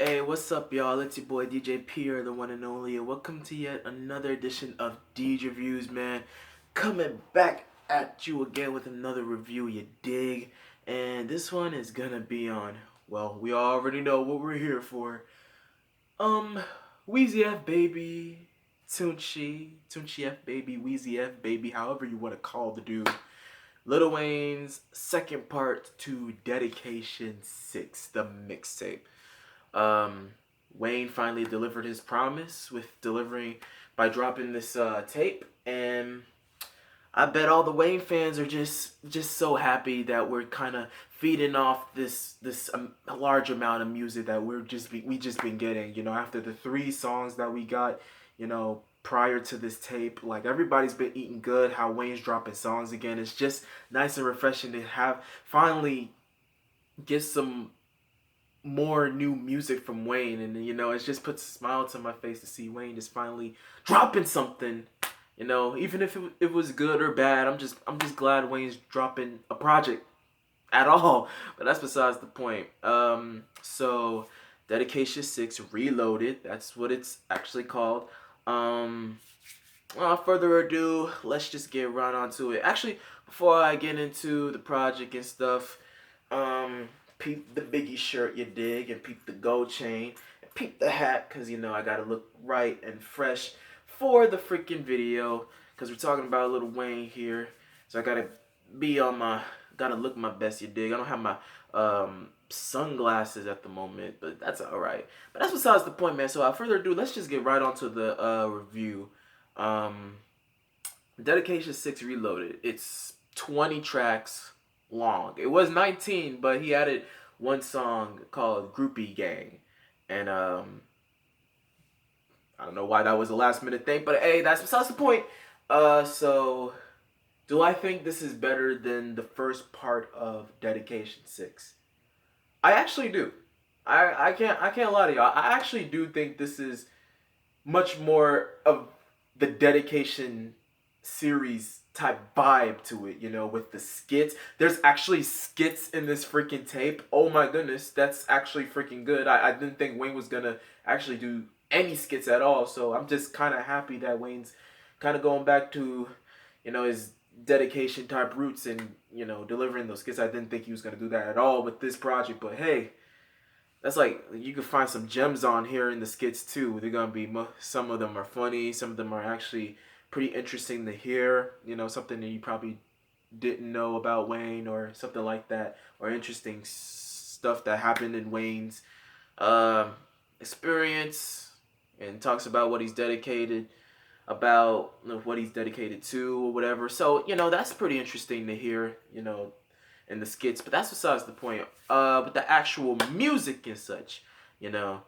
Hey, what's up, y'all? It's your boy DJP, the one and only, and welcome to yet another edition of DeeJ Reviews, man. Coming back at you again with another review, you dig? And this one is gonna be on, well, we already know what we're here for. Um, Wheezy F Baby, Tunchi F Baby, Wheezy F Baby, however you want to call the dude. Lil Wayne's second part to Dedication 6, the mixtape. Um, Wayne finally delivered his promise with delivering by dropping this tape, and I bet all the Wayne fans are just so happy that we're kind of feeding off this large amount of music that we just been getting. You know, after the 3 songs that we got, you know, prior to this tape, like everybody's been eating good. How Wayne's dropping songs again, it's just nice and refreshing to have finally get some more new music from Wayne, and you know, it just puts a smile to my face to see Wayne just finally dropping something. You know, even if it was good or bad, I'm just glad Wayne's dropping a project at all. But that's besides the point. So Dedication 6 Reloaded, that's what it's actually called. Without further ado, let's just get right onto it. Actually, before I get into the project and stuff, peep the Biggie shirt, you dig, and peep the gold chain, and peep the hat, cause you know I gotta look right and fresh for the freaking video, cause we're talking about Lil Wayne here, so I gotta gotta look my best, you dig. I don't have my sunglasses at the moment, but that's all right. But that's besides the point, man. So without further ado, let's just get right onto the review. Um, Dedication 6 Reloaded. It's 20 tracks long. It was 19, but he added one song called Groupie Gang. And I don't know why that was a last minute thing, but hey, that's besides the point. So do I think this is better than the first part of Dedication 6? I actually do. I can't lie to y'all. I actually do think this is much more of the Dedication series type vibe to it, you know, with the skits. There's actually skits in this freaking tape. Oh my goodness, that's actually freaking good. I didn't think Wayne was gonna actually do any skits at all, so I'm just kind of happy that Wayne's kind of going back to, you know, his dedication type roots and, you know, delivering those skits. I didn't think he was gonna do that at all with this project, but hey, that's like, you can find some gems on here in the skits too. They're gonna be, some of them are funny, some of them are actually pretty interesting to hear. You know, something that you probably didn't know about Wayne or something like that, or interesting stuff that happened in Wayne's experience, and talks about what he's dedicated about, what he's dedicated to or whatever. So you know, that's pretty interesting to hear. You know, in the skits, but that's besides the point. But the actual music and such, you know,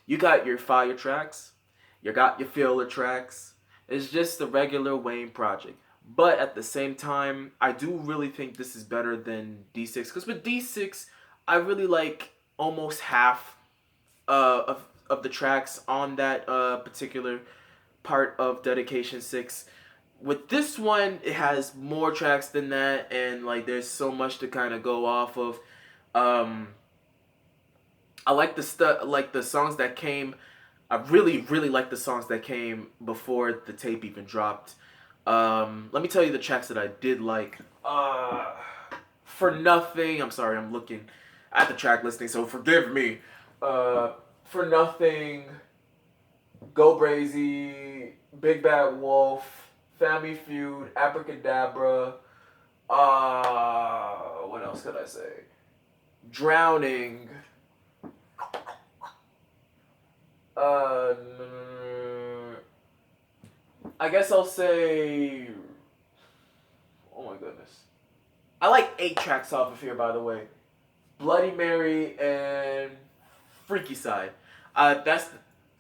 you got your fire tracks, you got your filler tracks. It's just the regular Wayne project. But at the same time, I do really think this is better than D6, because with D6, I really like almost half of the tracks on that particular part of Dedication 6. With this one, it has more tracks than that, and like there's so much to kind of go off of. I like the songs that came. I really like the songs that came before the tape even dropped. Let me tell you the tracks that I did like. For Nothing. I'm sorry, I'm looking at the track listing, so forgive me. For Nothing, Go Brazy, Big Bad Wolf, Family Feud, Abracadabra. What else could I say? Drowning. Uh, I guess I'll say. Oh my goodness. I like 8 tracks off of here, by the way. Bloody Mary and Freaky Side. That's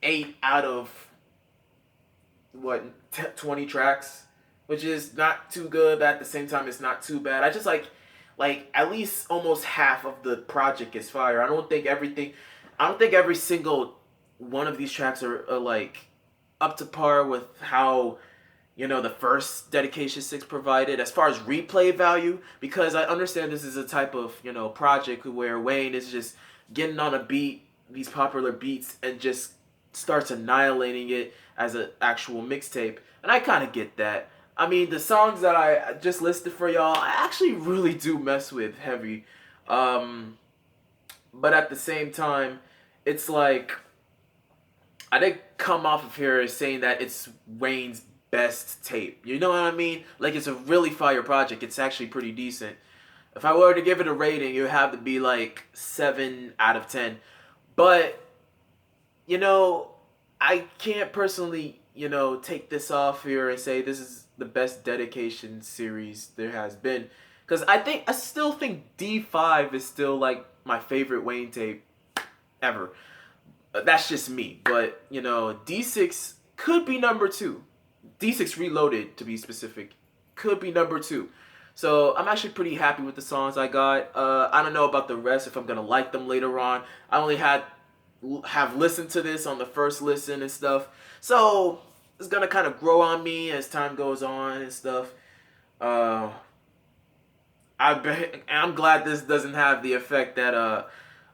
8 out of what, 20 tracks, which is not too good, but at the same time it's not too bad. I just like at least almost half of the project is fire. I don't think every single one of these tracks are like up to par with how, you know, the first Dedication 6 provided as far as replay value, because I understand this is a type of, you know, project where Wayne is just getting on a beat these popular beats and just starts annihilating it as an actual mixtape. And I kind of get that. I mean, the songs that I just listed for y'all, I actually really do mess with heavy. But at the same time, it's like I didn't come off of here saying that it's Wayne's best tape. You know what I mean? Like, it's a really fire project. It's actually pretty decent. If I were to give it a rating, it would have to be like 7 out of 10. But, you know, I can't personally, take this off here and say this is the best dedication series there has been. Because I still think D5 is still like my favorite Wayne tape ever. That's just me. But, D6 could be number 2. D6 Reloaded, to be specific, could be number 2. So I'm actually pretty happy with the songs I got. I don't know about the rest, if I'm going to like them later on. I only have listened to this on the first listen and stuff. So it's going to kind of grow on me as time goes on and stuff. I'm glad this doesn't have the effect that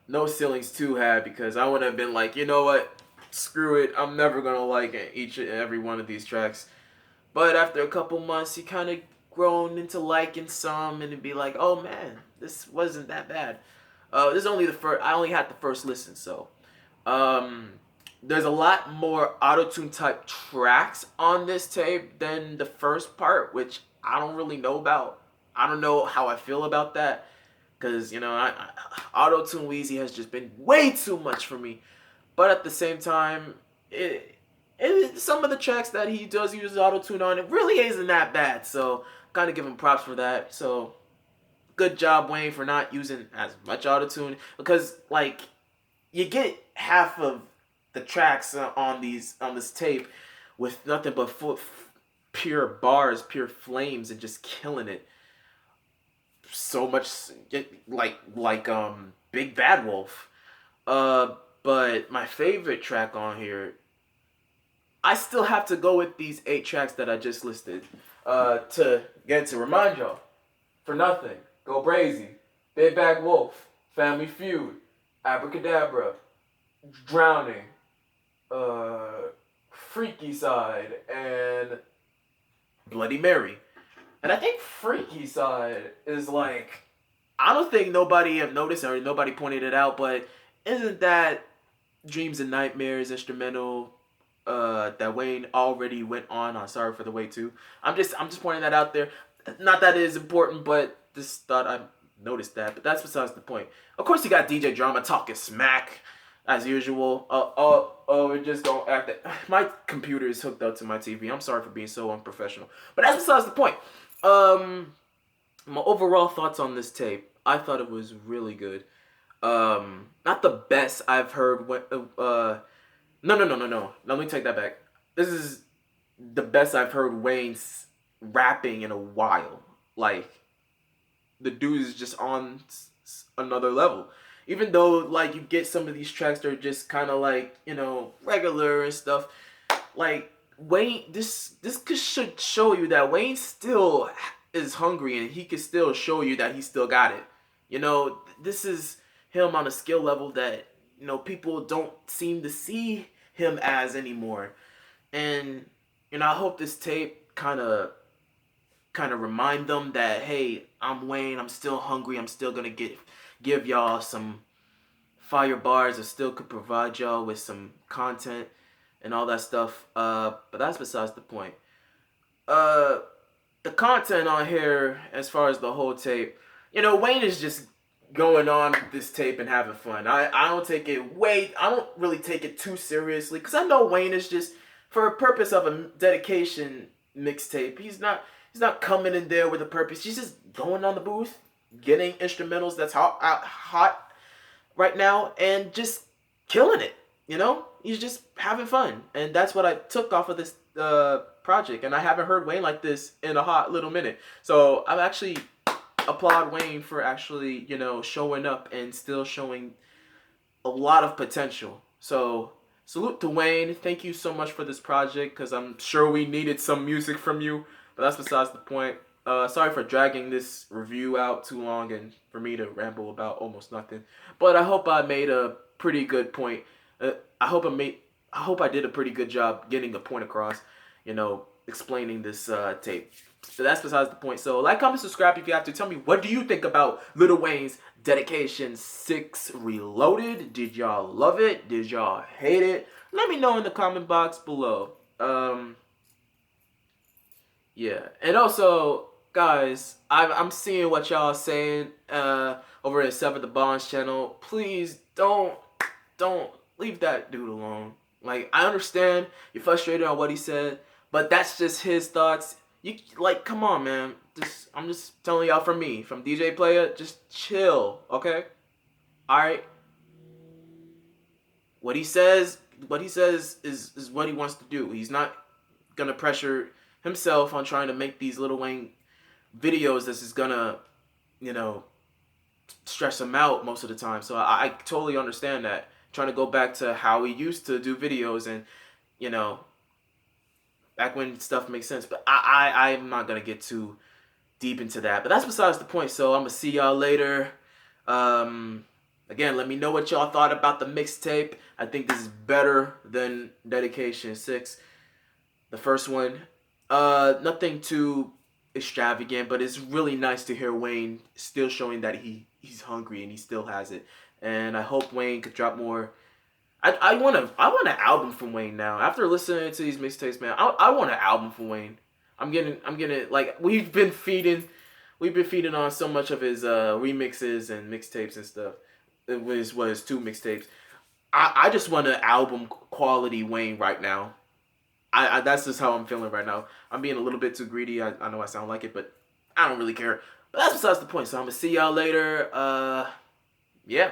No Ceilings 2 had, because I would have been like, you know what? Screw it. I'm never going to like each and every one of these tracks. But after a couple months, you kind of grown into liking some, and it'd be like, oh man, this wasn't that bad. This is only the first. I only had the first listen, so there's a lot more auto-tune type tracks on this tape than the first part, which I don't really know about. I don't know how I feel about that, because auto-tune Weezy has just been way too much for me. But at the same time, some of the tracks that he does use auto-tune on, it really isn't that bad. So kind of give him props for that. So good job, Wayne, for not using as much auto-tune, because like you get half of the tracks on this tape with nothing but pure bars, pure flames, and just killing it. So much like Big Bad Wolf. But my favorite track on here, I still have to go with these 8 tracks that I just listed. To remind y'all, For Nothing, Go Brazy, Big Bad Wolf, Family Feud, Abracadabra, Drowning, Freaky Side, and Bloody Mary. And I think Freaky Side is like, I don't think nobody have noticed or nobody pointed it out, but isn't that Dreams and Nightmares instrumental that Wayne already went on Sorry for the Wait too? I'm just pointing that out there. Not that it is important, but just thought I noticed that. But that's besides the point. Of course, you got DJ Drama talking smack as usual. We're just gonna act that my computer is hooked up to my TV. I'm sorry for being so unprofessional, but that's besides the point. My overall thoughts on this tape, I thought it was really good. Not the best I've heard. No. Let me take that back. This is the best I've heard Wayne's rapping in a while. Like, the dude is just on another level. Even though, like, you get some of these tracks that are just kind of like, regular and stuff. Like, Wayne, this should show you that Wayne still is hungry, and he can still show you that he still got it. This is him on a skill level that, people don't seem to see him as anymore. And, I hope this tape kind of remind them that, hey, I'm Wayne, I'm still hungry, I'm still going to give y'all some fire bars, I still could provide y'all with some content and all that stuff. But that's besides the point. The content on here, as far as the whole tape, Wayne is just going on with this tape and having fun. I don't really take it too seriously, because I know Wayne is just, for a purpose of a dedication mixtape, he's not coming in there with a purpose. He's just going on the booth, getting instrumentals that's hot right now, and just killing it. He's just having fun, and that's what I took off of this project. And I haven't heard Wayne like this in a hot little minute, so I'm actually applaud Wayne for actually showing up and still showing a lot of potential. So salute to Wayne. Thank you so much for this project, because I'm sure we needed some music from you. But that's besides the point. Sorry for dragging this review out too long and for me to ramble about almost nothing. But I hope I made a pretty good point. I hope I did a pretty good job getting the point across, explaining this tape. So that's besides the point. So like, comment, subscribe if you have to. Tell me, what do you think about Lil Wayne's Dedication 6 Reloaded? Did y'all love it? Did y'all hate it? Let me know in the comment box below. Yeah. And also, guys, I'm seeing what y'all saying over at Sever the Bonds channel. Please don't leave that dude alone. Like, I understand you're frustrated on what he said, but that's just his thoughts. You, like, come on, man. I'm just telling y'all from me, from DJ Playa, just chill, okay? All right. What he says is what he wants to do. He's not gonna pressure himself on trying to make these Lil Wayne videos. This is gonna, stress him out most of the time. So I totally understand that. Trying to go back to how he used to do videos and, back when stuff makes sense. But I'm not gonna get too deep into that. But that's besides the point. So I'm gonna see y'all later. Again, let me know what y'all thought about the mixtape. I think this is better than Dedication 6. The first one. Nothing too extravagant, but it's really nice to hear Wayne still showing that he's hungry and he still has it. And I hope Wayne could drop more. I want an album from Wayne now. After listening to these mixtapes, man, I want an album from Wayne. I'm getting like, we've been feeding on so much of his remixes and mixtapes and stuff. It was his 2 mixtapes. I just want an album quality Wayne right now. That's just how I'm feeling right now. I'm being a little bit too greedy. I know I sound like it, but I don't really care. But that's besides the point. So I'm gonna see y'all later. Yeah.